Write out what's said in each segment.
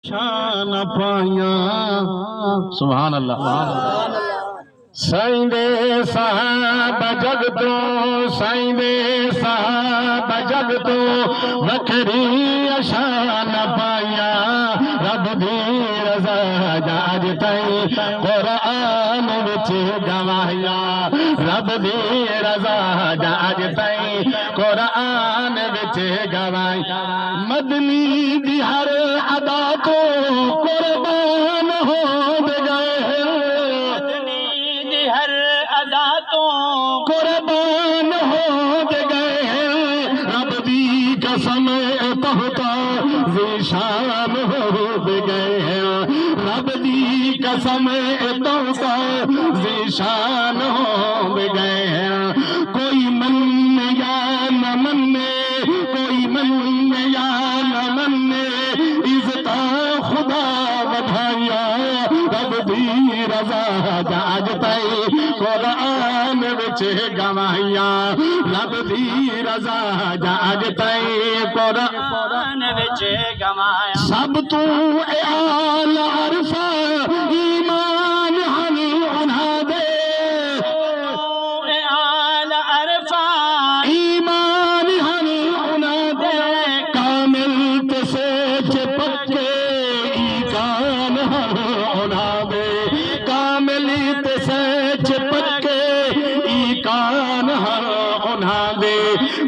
شان پایا سبحان اللہ سائیں دے صحابہ جگ تو سائیں دے صحابہ جگ تو وکھری شان پایا رب دی رضا جاج تائیں قرآن وچ گوایا رب دی رضا جاج تائیں قرآن وچ گوایا مدنی دی ہر ادا تو قربان ہو گئے مدنی دی ہر ادا تو قربان ہو گئے ہیں رب دی قسم تحتا ذیشان ہو گئے ہیں رب دی قسم تحتا ذیشان ہو گئے ہیں کوئی من یا نہ من کوئی من یا نہ من عزت خدا بدھایا رب دی رضا جاج تائیں قرآن وچ گوایا رب دی رضا جاج تائیں قرآن وچ گوایا سب تو اعلی عرفہ ایمان ہن انہاں دے اعلی عرفہ ایمان ہن انہاں دے کامل تے سچ پکے ایمان ہن انہاں دے کامل تے سچ پکے ایمان ہن انہاں دے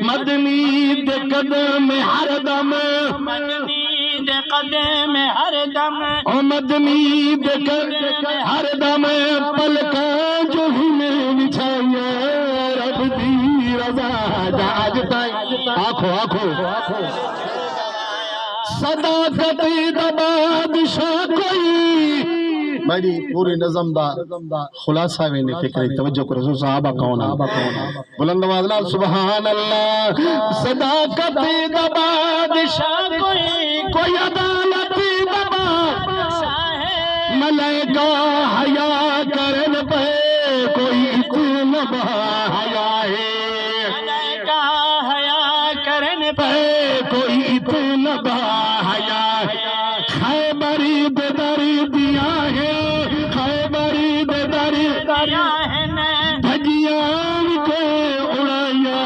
مدنی دے قدم ہر دم مدنی دے قدم ہر دم او مدنی دے قدم ہر دم پلکاں جو ہی میں بچھایا رب دی رضا جاج تائیں آنکھو آنکھو صداقت دا بادشاہ کوئی بھائی جی پوری نظم دا خلاصہ میں نے فکر توجہ کرو رسول صحابہ کون ہے بلند آواز نال سبحان اللہ صداقت دا بادشاہ کوئی عدالت دا بادشاہ ہے ملائکہ حیا کرن پہ کوئی اتنا حیا ہے ملائکہ حیا کرن پہ کوئی اتنا حیا ہے خیبری دے در دیا ہے خیبری دے در دیا ہے دھجیاں کو اڑایا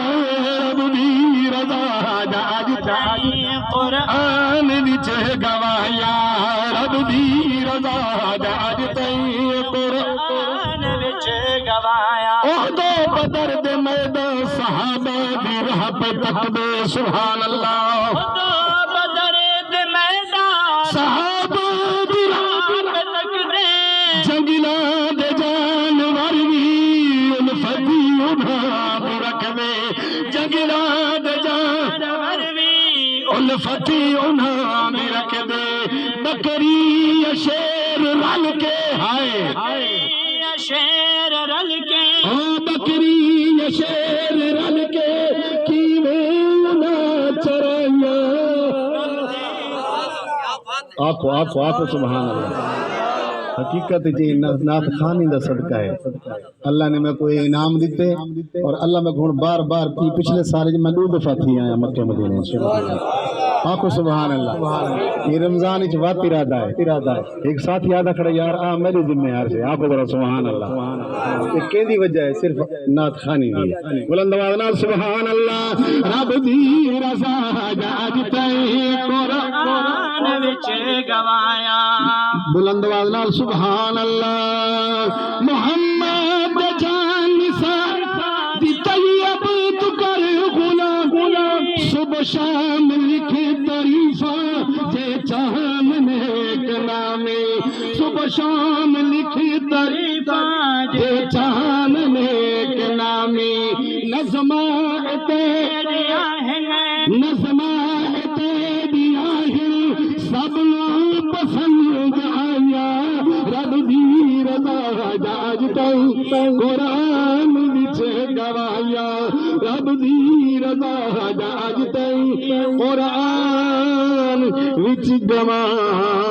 رب دی رضا جاج تائیں قرآن وچ گوایا رب دی رضا جاج تائیں قرآن وچ گوایا احد و بدر دے میدان صحابہ دی راہ پہ تکبے سبحان اللہ احد و بدر دے میدان صحابہ دی راہ پہ تکبے جنگلاں دے جانور بھی الفتی انہاں بھی رکھوے جنگلاں دے جانور بھی الفتی انہاں بھی رکھوے بکری یا شیر رل کے ہائے شیر رل کے بکری یا شیر رل کے کیویں نہ چرایا آنکھو سبحان اللہ حقیقت جی نعت خانی دا صدقہ ہے اللہ نے میں کوئی انعام دیتے اور اللہ میں گھوڑ بار بار پچھلے سارے میں 2 دفعہ تھی آیا مکہ مدینے سے آنکھو سبحان اللہ یہ رمضان اچھ وات ارادہ ہے ایک ساتھ یادہ کھڑا یار میری ذمہ یار سے آنکھو ذرا سبحان اللہ یہ کیندی وجہ ہے صرف نعت خانی دی بلند آواز نال سبحان اللہ رب دی رضا جاج تائیں قرآن وچ گوایا بلند آواز نال سبحان اللہ محمد جان نثار دی طیب تو کر غلا صبح شام لکھے تعریفہ جے چاہم نیک نامی صبح شام لکھے تعریفہ جے چاہم نیک نامی نظمہ تیریا ہے نظمہ تیریا ہے سب لوگ پسند آیا رب دی رضا جاج تائیں قرآن وچ گوایا رب دی رضا جاج تائیں قرآن وچ گوایا